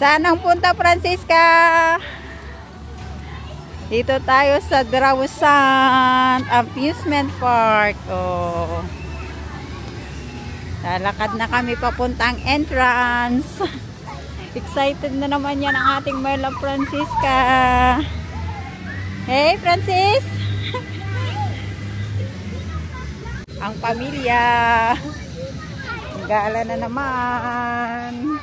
Saan ang punta, Francisca? Dito tayo sa Drawsand Amusement Park. Oh. Lalakad na kami papuntang entrance. Excited na naman yan ang ating Merla Francisca. Hey, Francis! Ang pamilya. Ang gala na naman.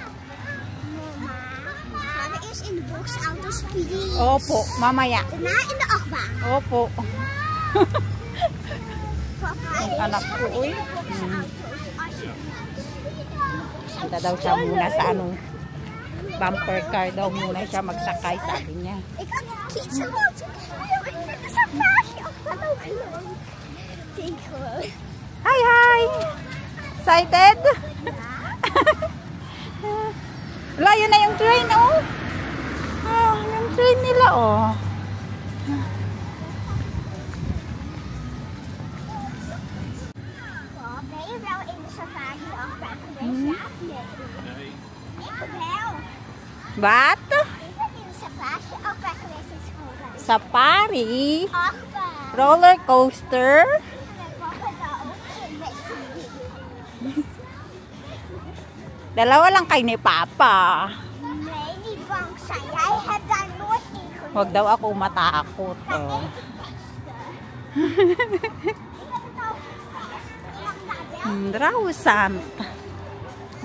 Opo, mamaya. Opo. Ang anak ko, uy. Punta daw siya muna sa bumper car daw muna siya magsakay, sabi niya. Hi, hi! Excited? Layo na yung train, oh. Yung train nila, oh. Wat? Safari? Roller coaster? Dalawa lang kay ni Papa. Huwag daw ako matakot. Oh. Drawsand.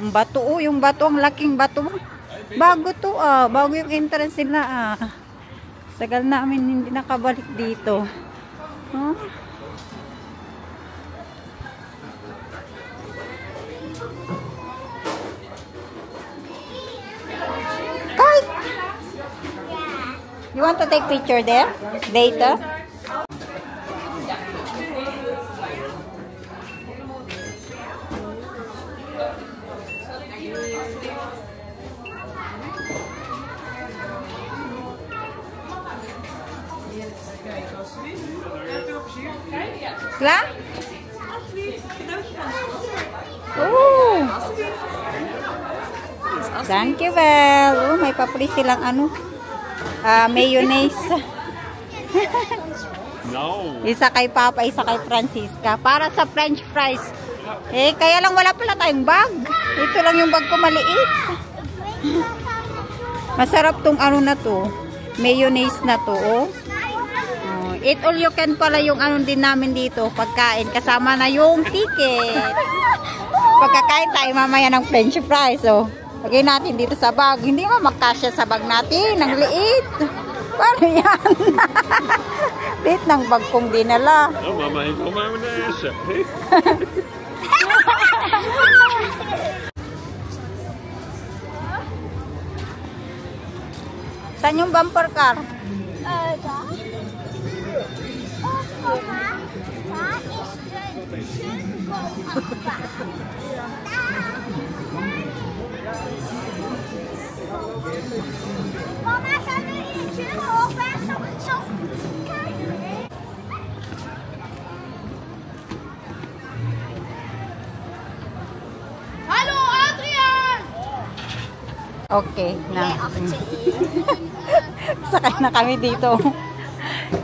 Ang bato, oh, yung bato, ang laking bato. Bago to, bago yung entrance nila, Tagal namin hindi nakabalik dito. Huh? Kite! You want to take picture there? Later? Klaar? Oh. Thank you, well. Oh, may papri silang mayonnaise. No. Isa kay Papa, isa kay Francisca. Para sa French fries. Kaya lang wala pala tayong bag. Ito lang yung bag ko maliit. Masarap tong na to. Mayonnaise na to, oh. Eat all you can pala yung din namin dito, pagkain. Kasama na yung ticket. Pagkakain tayo mamaya ng French fries. So, lagay natin dito sa bag. Hindi nga magkasya sa bag natin. Ang liit. Paano yan? Liit ng bag kong dinala. Oh, mama, ikaw mama na yasa. Saan yung bumper car? Hallo Adrian! Okay, na. Sakay na kami dito.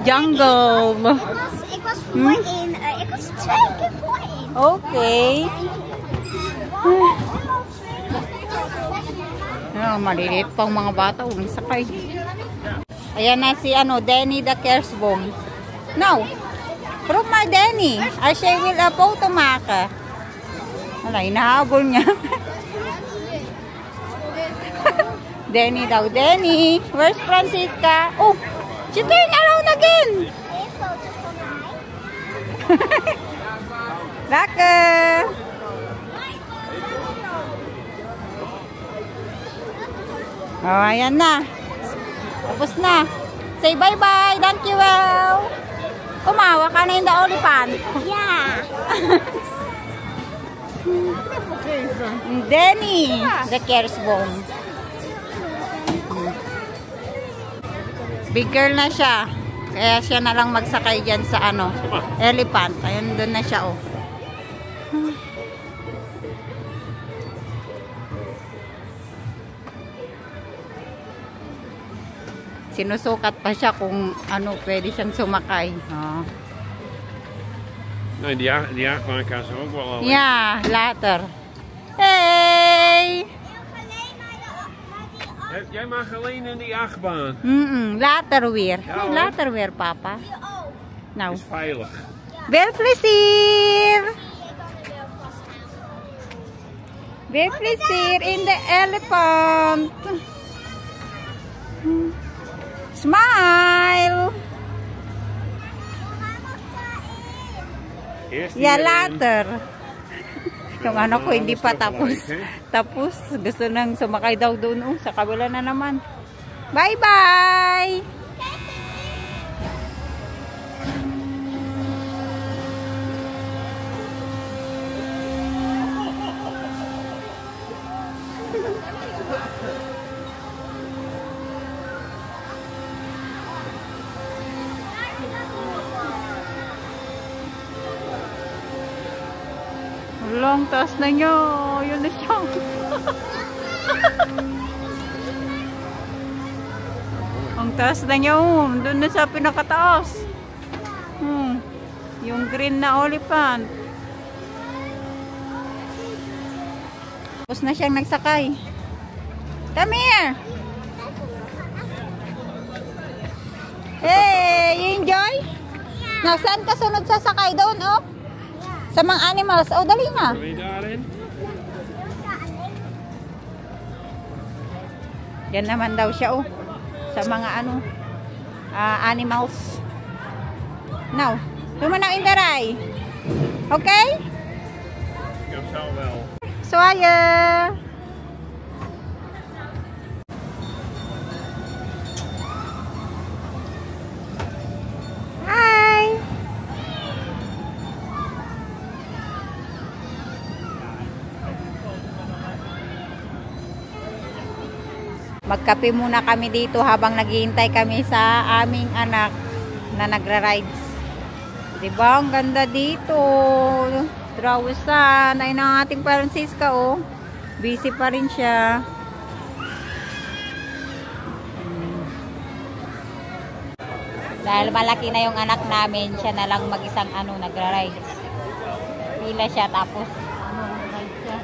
Jungle. Ik was voorin. Ik was 2 keer voorin. Okay. Maliliit pang mga bata. Sakay. Ayan na si Denny the Kersbom. No. From my Denny. I say will a photo maka. Wala, hinahabol niya. Denny daw. Denny. Where's Francisca? Oh, she turned around again. Lekker. Oh, ayan na. Tapos na. Say bye-bye. Thank you, well. Kumawa ka na in the olifant. Yeah. Denny, the Kersbom. Big girl na siya. Kaya siya na lang magsakay dyan sa elephant. Ayun, doon na siya, oh. Sinusukat pa siya kung ano pwede siyang sumakay. Oh. Nee, die achtbaan kan ze ook wel alleen. Yeah, later. Hey! Jij mag alleen in die achtbaan. Later weer. Ja, hoor. Later weer, papa. Nou. Het is veilig. Veel plezier! Veel plezier in de elephant. Smile! Eerst Ja, hierin. later. Yung anak ko hindi pa dat is toch tapos. leuk, hè? Tapos, gusto nang sumakay daw doon. Oh, sa kabila na naman. Bye-bye! Long taas na nyo. Yun na siya. Ang taas na nyo. Doon na sa pinakataas. Yung green na elephant. Tapos na siyang nagsakay. Come here. Hey, you enjoy? Nasaan ka sunod sa sakay doon, oh? Sa mga animals. Oh, dali na. Wil je daarin? Yan naman daw siya, oh. Sa mga ano, animals. Now, tumanang indaray. Okay? Ja, zou wel. Swaya. Hi. Magkape muna kami dito habang naghihintay kami sa aming anak na nagra-rides. Diba? Ang ganda dito. Drawisan. Ay ng ating Francisca, oh. Busy pa rin siya. Dahil malaki na yung anak namin, siya na lang mag-isang ano, nagra-rides. Pila siya, tapos ride siya.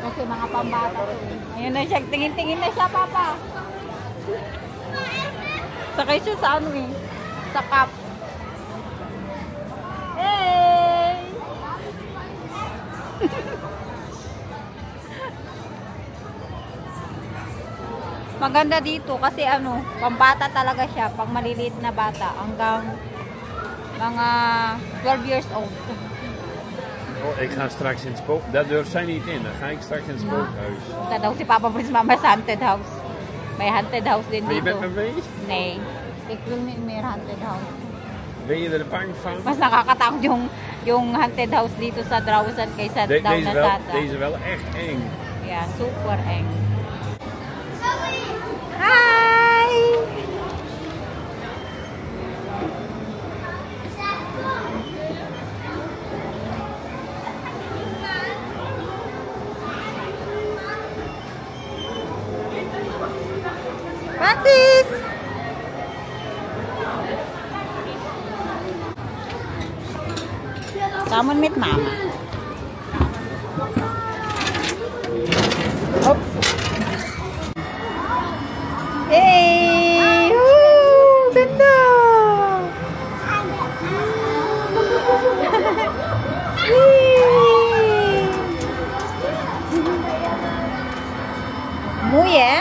Kasi mga pambata. Ayun na siya, tingin-tingin na siya, papa. Sakay siya sa ano eh, sa cup. Hey! Maganda dito kasi ano, pambata talaga siya, pang maliliit na bata hanggang mga 12 years old. Oh, ik ga straks in het spook. Daar durft zij niet in. Dan ga ik straks in het spookhuis. Punta daw si Papa Prince Mama sa haunted house. May haunted house din Ben je dito. met me mee? Nee, ik wil niet meer haunted house. Ben je er bang van? Mas nakakatakot yung haunted house dito sa Drawson kaysa down na Sata. Deze wel echt eng. Yeah, super eng. Hi! Francis! Come on meet Mama. Hop. Hey! Woo! Ganda! Yay! Muy, eh?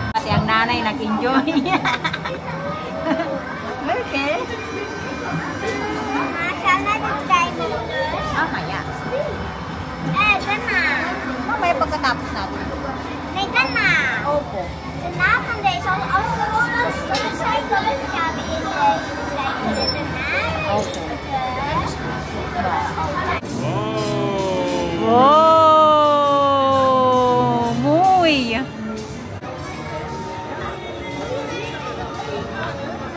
Pati ang nanay nag-enjoy. Okay. Sana nag-try mo ulit. Kaya. Gana. Mamaya pagkatapos natin. Nee, gana. Opo. Daarna van deze, als we ons recyclen, gaan we in de recyclen daarna. Opo. Oh. Oh! Muy!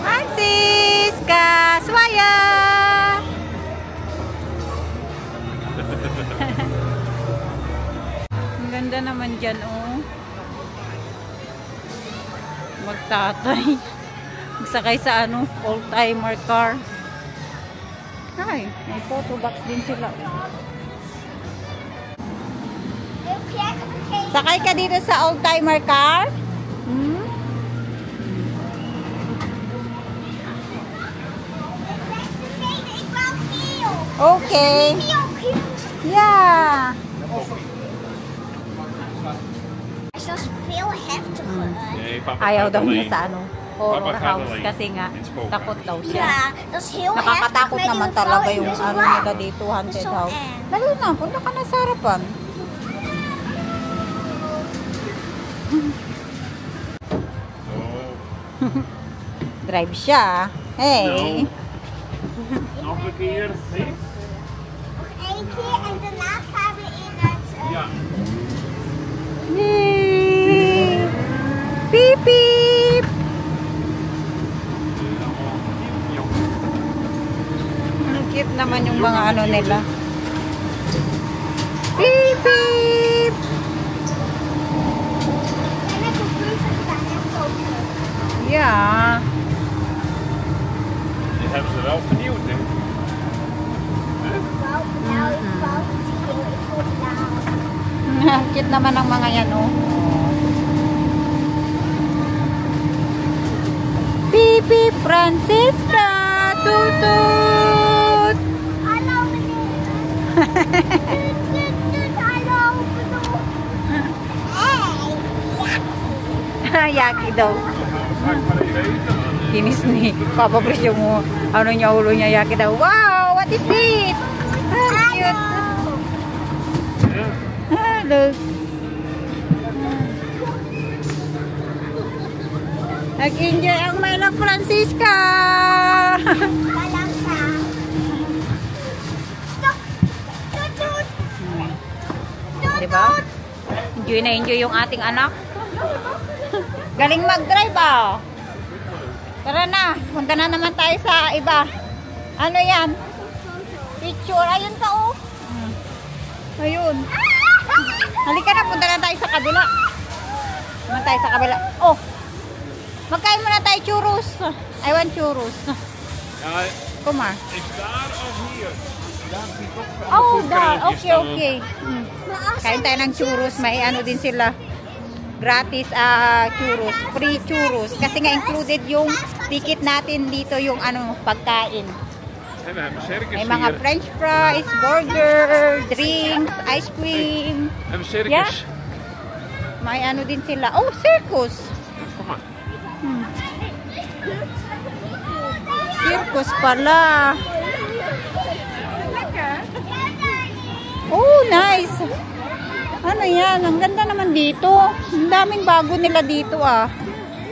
Francisca! Swaya! Ganda naman dyan, oh. Magtatay. Magsakay sa ano, old-timer car. Ay, may photo box din sila. Sakay ka dito sa old-timer car? Hmm? Okay. Yeah. I just feel heftiger. Nee, papa Ayaw gaat daw niya alleen. sa ano, horror Papa gaat house alleen. kasi nga In Spookhuis. takot daw siya. Ja, dat is heel heftig. Nakakatakot met naman die talaga vrouw in yung dus ano wauw. nila dito, haunted Zo house. eng. Dali na, punta ka na sa harapan. Oh. Drive siya. Hey. Nog een keer. Nee? Nog één keer en daarna gaan we in het... Ja. Yay! Beep beep! Ang cute naman yung mga ano nila. Beep beep! En met de buurten staan echt zo terug. Ja. Die hebben ze wel vernieuwd, hè? Nou, ik wou het heel, ik vond het nou. Ang cute naman ng mga yan, oh. Beep beep, Francisca! Tutut! Hallo meneer. Hallo bedoel. Hey, Yaki daw. Straks maar even eten. Kinis ni Papa Pres yung ano niya, ulo niya, Yaki daw. Wow! What is it? Ah, cute. Hello. Nag-enjoy ang Maylang Francisca. Balangsa. Stop. Tutut. Diba? Enjoy na enjoy yung ating anak. Galing mag-drive, ah. Tara na. Punta na naman tayo sa iba. Ano yan? Picture. Ayun ka, oh. Ayun. Halika na. Punta na tayo sa kabila. Naman tayo sa kabila. Oh. Magkain muna tayo churros. I want churros. Ja, Kumar. is daar of hier? Daar zie ik ook Oh, voor daar. kraampjes Okay, staan. okay. Kain tayo ng churros. May ano din sila. Gratis churros. Free churros. Kasi nga included yung ticket natin dito yung ano pagkain. En we hebben circus May mga hier. french fries, burger, drinks, ice cream. We hebben circus. Ja? May ano din sila. Oh, circus. Kom maar. Circus pala. Oh, nice. Ano yan? Ang ganda naman dito. Ang daming bago nila dito, ah.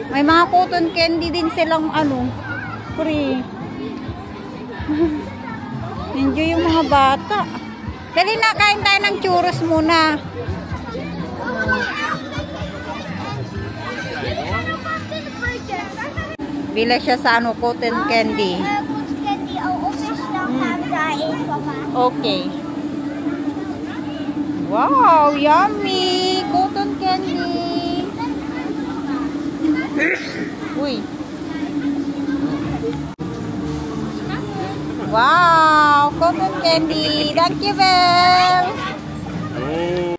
May mga cotton candy din silang ano, free. Enjoy yung mga bata. Dali na, kain tayo ng churros muna. Bila siya sa ano, cotton candy. Cotton candy al op is, dan gaan we daarin, papa. Okay. Wow, yummy! Cotton candy. Uy. Wow, cotton candy. Thank you, Belle. Oh.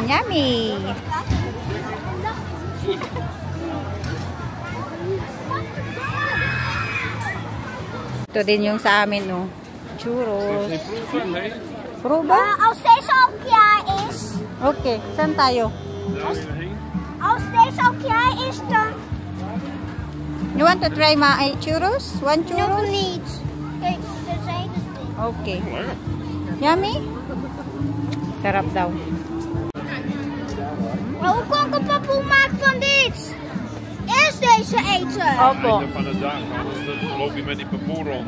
Yummy. Ito din yung sa amin, no. Churros. Geen proeven, nee? Proba? Als deze al klaar is, Okay, saan tayo? Daar weer heen. als deze al klaar is, dan You want to try my churros? One nog churros? niet. Kijk, er zijn dus niet. Okay. Oh, lekker. Yummy? Sarap daw. Maar hoe kan ik een papoe maken van dit? Eerst deze eten. Opo. Einde van de dag, anders dan loop je met die papoer rond.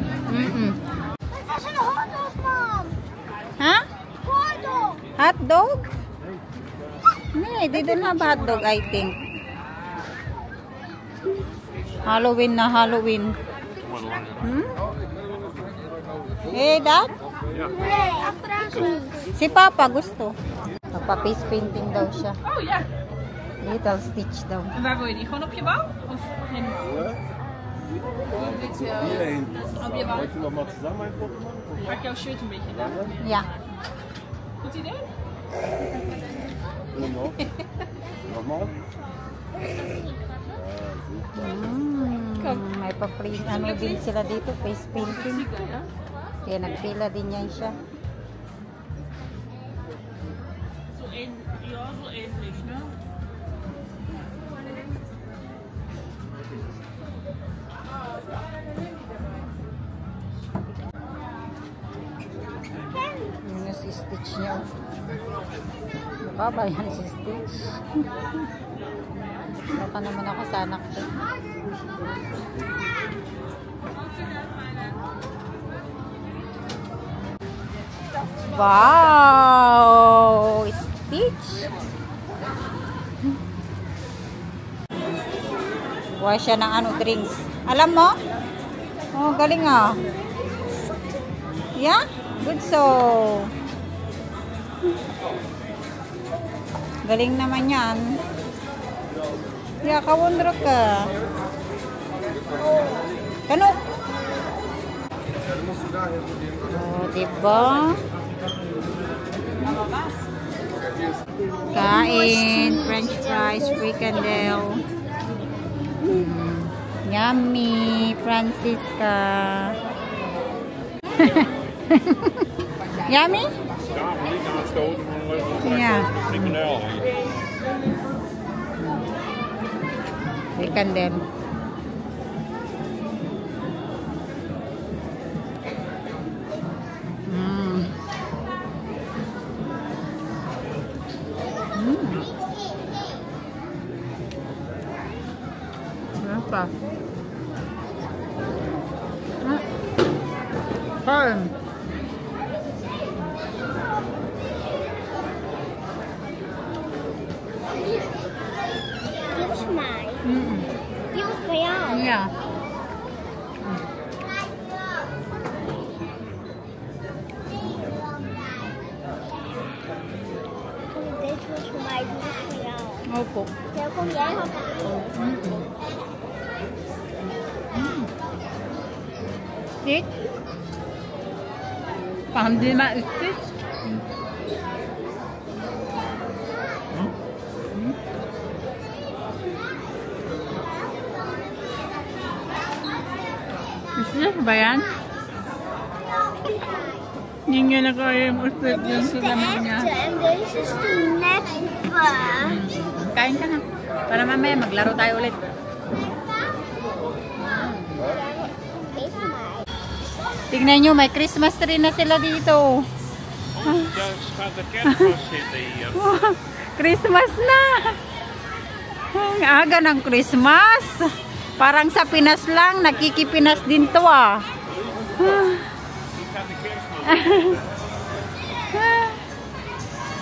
Dat is een hotdog, man. Ha? Hotdog. Hot dog? Nee, they don't have hot dog, I think. Halloween na Halloween. Kom maar langer. Hmm? Hey, Dad? Ja. Nee, achteraan Si Papa gusto. Magpa-face painting daw siya. Oh ja. Little Stitch daw. En waar wil je die? Gewoon op je wang? Of helemaal? Hierheen. Op je wang. Wollt ihr noch mal zusammen ein Foto machen? Maak jouw shirt een beetje daar. Yeah. Goed idee? Noch. Nochmal. May pa-print ano din sila dito, face painting. Kaya nagpila din yan siya. Zo één, ja, zo evenlig, ne? Yun yung si Stitch niya. Mukha ba yan si Stitch? Baka naman ako sa anak ko. Wow! Stitch! Kuha siya ng ano, drinks. Alam mo? Oh, galing ah. Yeah? Good so. Galing naman yan. Yeah, kawundro ka. Kano? Oh, diba? Kain, french fries, fricandel. Yummy, Francisca. Yummy? Ja, maar niet aan het stoten. Ja. Frikandel. Fricandel. Apa? Corn. Dit is mij. Die was voor jou. Ja. Deze was voor mij, die was voor jou. Opo. Welkom jij had Stitch? Paham din ma Stitch? Stitch ba yan? Hindi nga na kaya yung Stitch yung de sulaman niya. echte en deze is de neppe. Kain ka na. Para mamaya maglaro tayo ulit. Even mij. Tignan nyo, may Christmas tree na sila dito. Daar gaat de kerstboom zitten hier. Christmas na! Ang aga ng Christmas. Parang sa Pinas lang, nakikipinas din to ah. Gaat de kerstboom.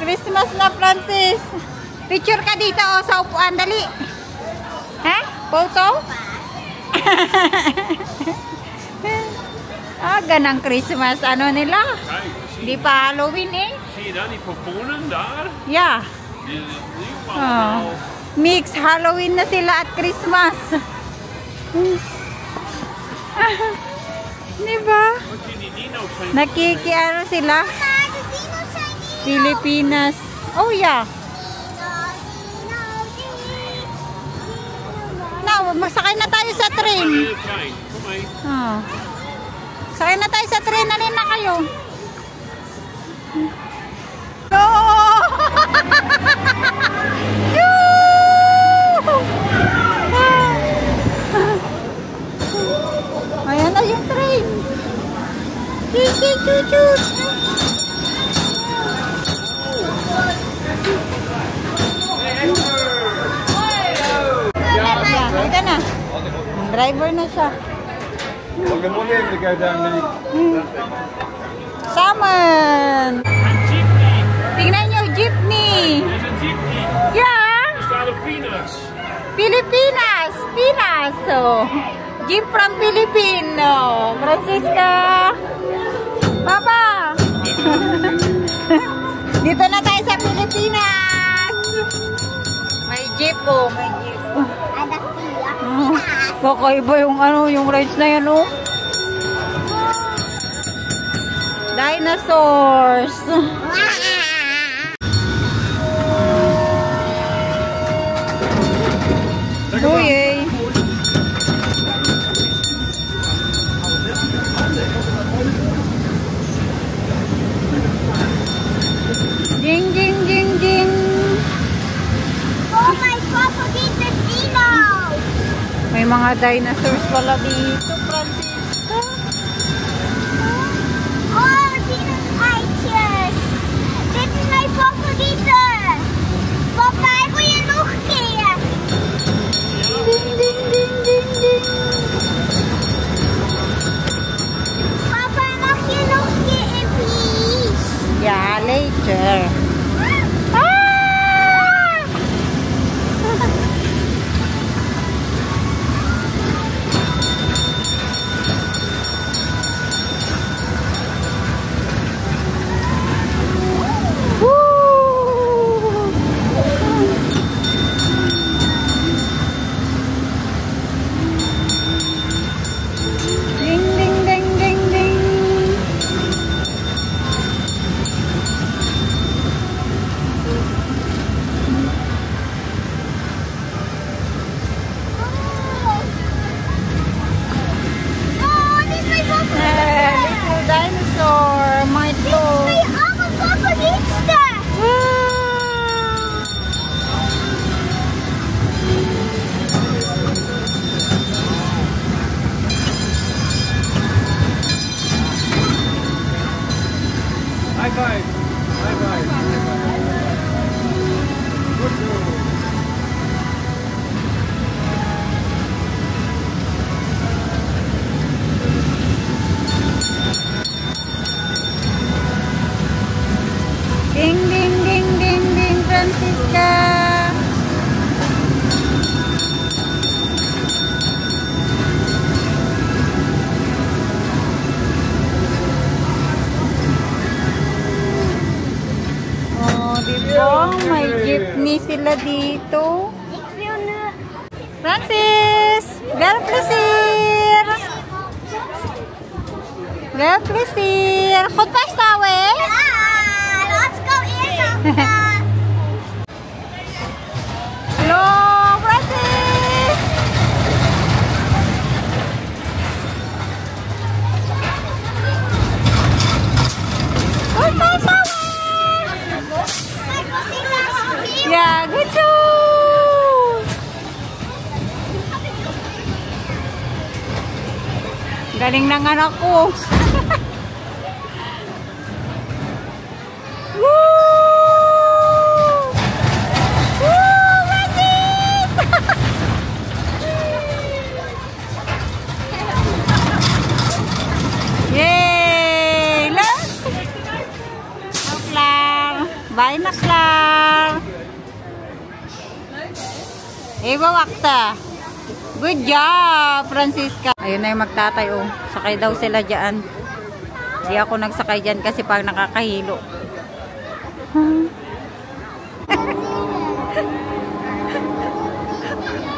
Christmas na, Francis. Picture ka dito oh, sa upuan, dali. Ha? Photo? Aga ng Christmas, ano nila? Kijk, Di pa Halloween eh. zie je dan die pompoenen daar? Yeah. Die Oh. Mix Halloween na sila at Christmas. Diba? Wat je die dino's zijn. Nakikiano sila? Maar de dino's zijn hier. Pilipinas. Oh yeah. Now, masakay na tayo sa train. Heel klein. Kom mee. Oh. Sakay na tayo sa train. Alin na kayo? No! Ayan na yung train. Chut-chut-chut. Ito na. Driver na siya. Salmon. Een jeepney. Tingnan nyo, jeepney. Dit is een jeepney. Yeah. Er staan op peanuts. Pilipinas. Pinas. So, jeep from Filipino. Francisca. Papa. Dito na tayo sa Pilipinas. May jeep oh, may jeep. Kakaiba yung ano, yung rides na yan oh. Dinosaurs. Uy. Ding ding ding ding. Oh my Papa, it's a dino. May mga dinosaurs pala dito, Francisca. Oh, dinosaurus. Dit is mijn favoriete. Papa, ik wil je nog een keer. Ding ding ding ding ding. Papa, mag je nog een keer in, please? Yeah, later. Ding ding ding ding ding. Oh, dit is mijn favoriete. Little dinosaur, my Dit is dog. mijn allerfavorietste. High five. High five. Good job. Ding ding ding ding ding, Francisca. Oh, di ba? May jeepney sila dito. Ik wil nu... Francis, wel plezier. Wel plezier. Goed vasthouden. Ja, laten we eerst afgaan. Hello, Francis. Goed vasthouden. Kijk, wat ik daar zie. Ja, goed zo. Galing ng anak ko. Woo! Woo! Francis! Yay! Look! Naklar! Bye, Naklar! Ewa wakta! Good job, Francisca! Ayun na yung magtatay, oh. Sakay daw sila dyan. Di ako nagsakay dyan kasi pag nakakahilo.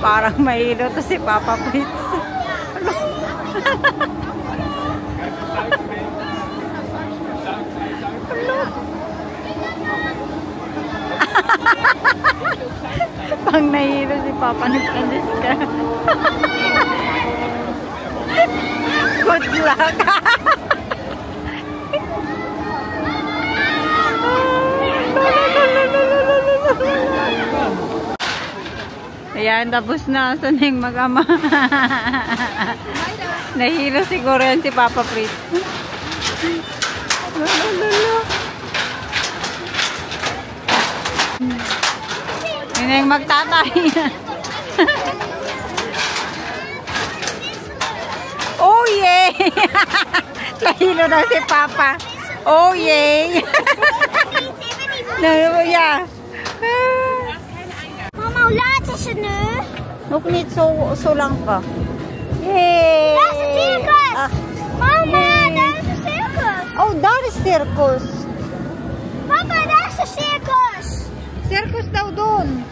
Parang mahilo to si Papa Fritz. Pang nahilo si Papa ni Francisca. Good luck. Ayan, tapos na. Saan yung mag-ama? Nahilo siguro yan si Papa Fritz. Yun yung magtatay. Oh, yay! Nahilo na si Papa. Oh, yay! Ja. Mama, hoe laat is het nu? Nog niet zo lang pa. Yay! Daar is een circus! Ah, Mama, yay. daar is een circus! oh, daar is circus. Circus daw doon.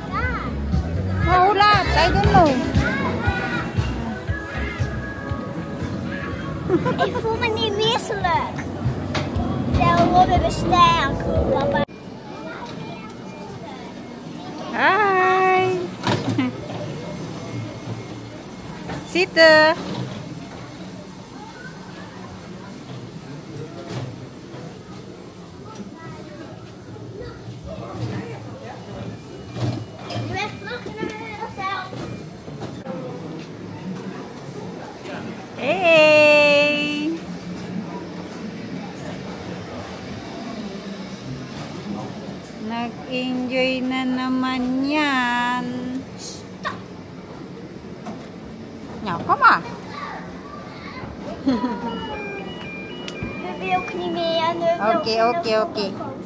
Mahulat. I don't know. Ik voel me niet misselijk. Dan worden we sterk, papa. Hi. Zitten. Je bent terug naar het hotel. Hey. Nag-enjoy na naman yan. Nou, kom maar. Nu wil ik niet meer. Nu wil Oké, ik oké, nog oké. op.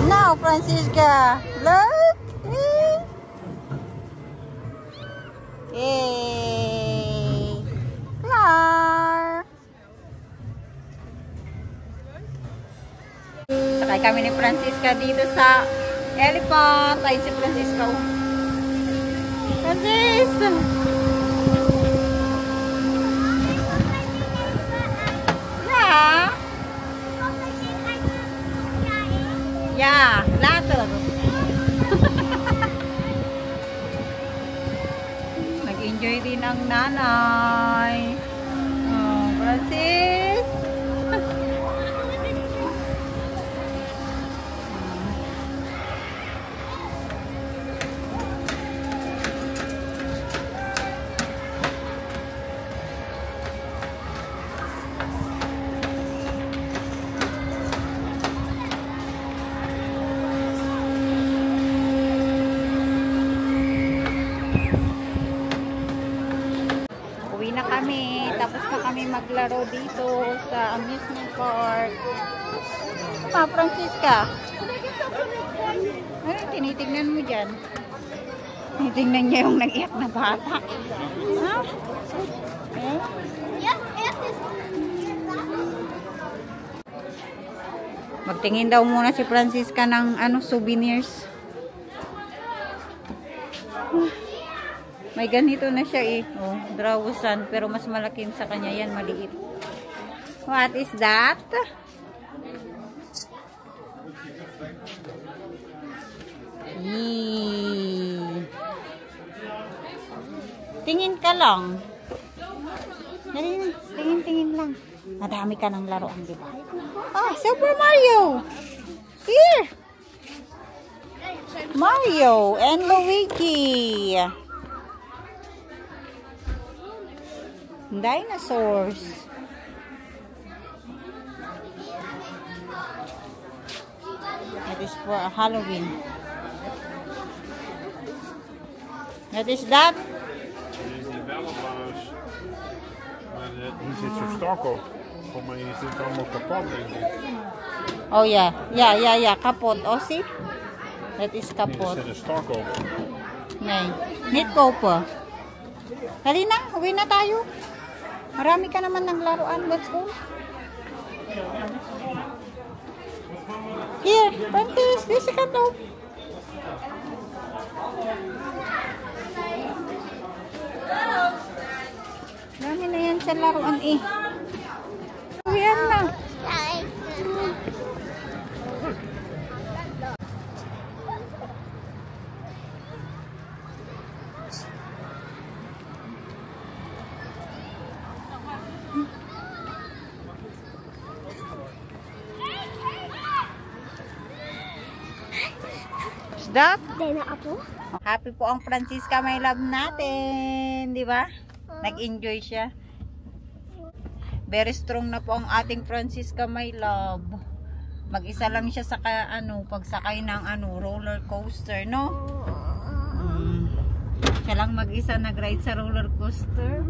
Nou, Francisca. Leuk. Hey. Klaar. Sakay kami ni Francisca dito sa elephant. Ayun si Francisca. Francis. Ja. Ja, later. Nag-enjoy din ang nanay. Oh, Francis. Uwi na kami. Tapos na kami maglaro dito sa amusement park. Pa, Francisca. Ano tinitingnan mo dyan? Tinitingnan niya yung nag-iyak na bata. Ha? Eh? Ja, echt is. Magtingin daw muna si Francisca ng souvenirs. May ganito na siya eh. Oh, drawusan. Pero mas malaki sa kanya yan. Maliit. What is that? Yee. Tingin ka lang. Tingin lang. Madami ka ng laruan, di ba? Ah, Super Mario! Here! Mario and Luigi! Dinosaurs! That is for Halloween. What is that? Dit is die bellenbuis. Maar hier zit zo'n stok op. Volgens mij is dit allemaal kapot, denk ik. Oh yeah. Ja, kapot. Oh, see? Dat is Hier kapot. zit een stok op. Nee, niet kopen. Dali na, uwi na tayo. Marami ka naman ng laruan. Let's go. Here, Francis, this ka to. Dami na yan sa laruan eh. Uwihan na. Stop. Deine appel. Happy po ang Francisca, my love natin. Di ba? Nag-enjoy siya. Very strong na po ang ating Francisca, my love. Mag-isa lang siya sa pagsakay ng roller coaster, no? Siya lang mag-isa nag-ride sa roller coaster.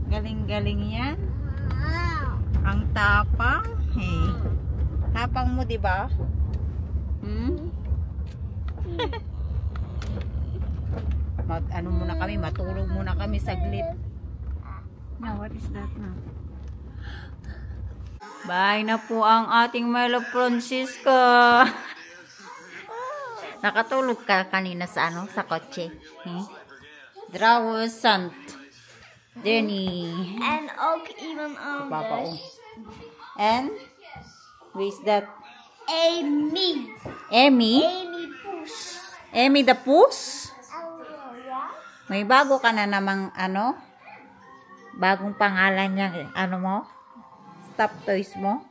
Galing-galing yan. Ang tapang. Hey. Tapang mo, di ba? Muna kami, matulog muna kami saglit. Now, what is that now? Bye na po ang ating Milo Francisco. Nakatulog ka kanina sa sa kotse. Drawer Sant. Denny. En ook iemand Papa, anders. And who is that? Amy. Emmy? Amy Poes. Emmy the Puss? Ja? May bago ka na namang bagong pangalan niya, mo? Stop toys mo?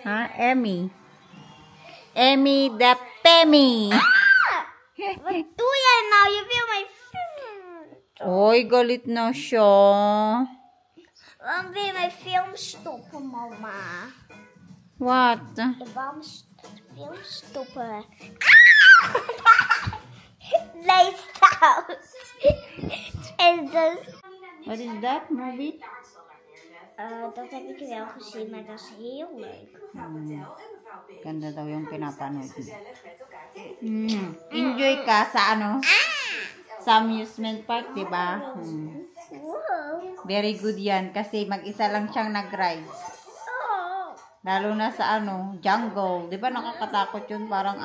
Ha? Emmy. Emmy the Pemmy. Wat doe jij nou? Je wil mijn film. Oy, galit na siya. Waarom wil je mijn film stoppen, mama? What? Waarom film stoppen? Lees thuis. En dus... What is that movie? Dat heb ik wel gezien, maar dat is heel leuk. Ganda daw yung pinapanood niya. Enjoy ka sa sa amusement park, di ba? Wow. Very good yan kasi mag-isa lang siyang nag-rides. Oh. Lalo na sa jungle. Di ba nakakatakot yun? Parang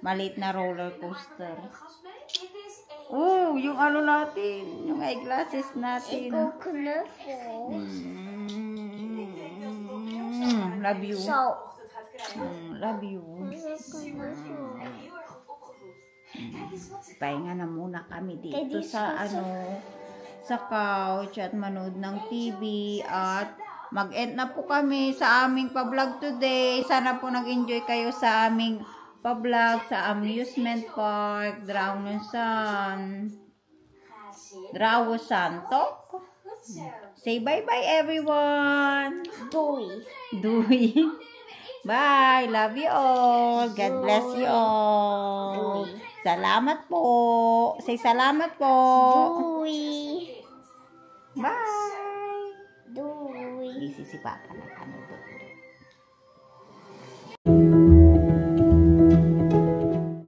maliit na roller coaster. Oh, yung natin. Yung eyeglasses natin. Ik wil knuffel. Love you. Zo. Love you. Pahinga na muna kami dito sa sa couch at manood ng TV at mag-end na po kami sa aming pa-vlog today. Sana po nag-enjoy kayo sa aming pa-vlog sa amusement park Drawer Santo. Say bye-bye everyone. Doei. Bye. Love you all. God bless you all. Salamat po. Say salamat po. Doei. Bye. Doei. Isisipa ka na.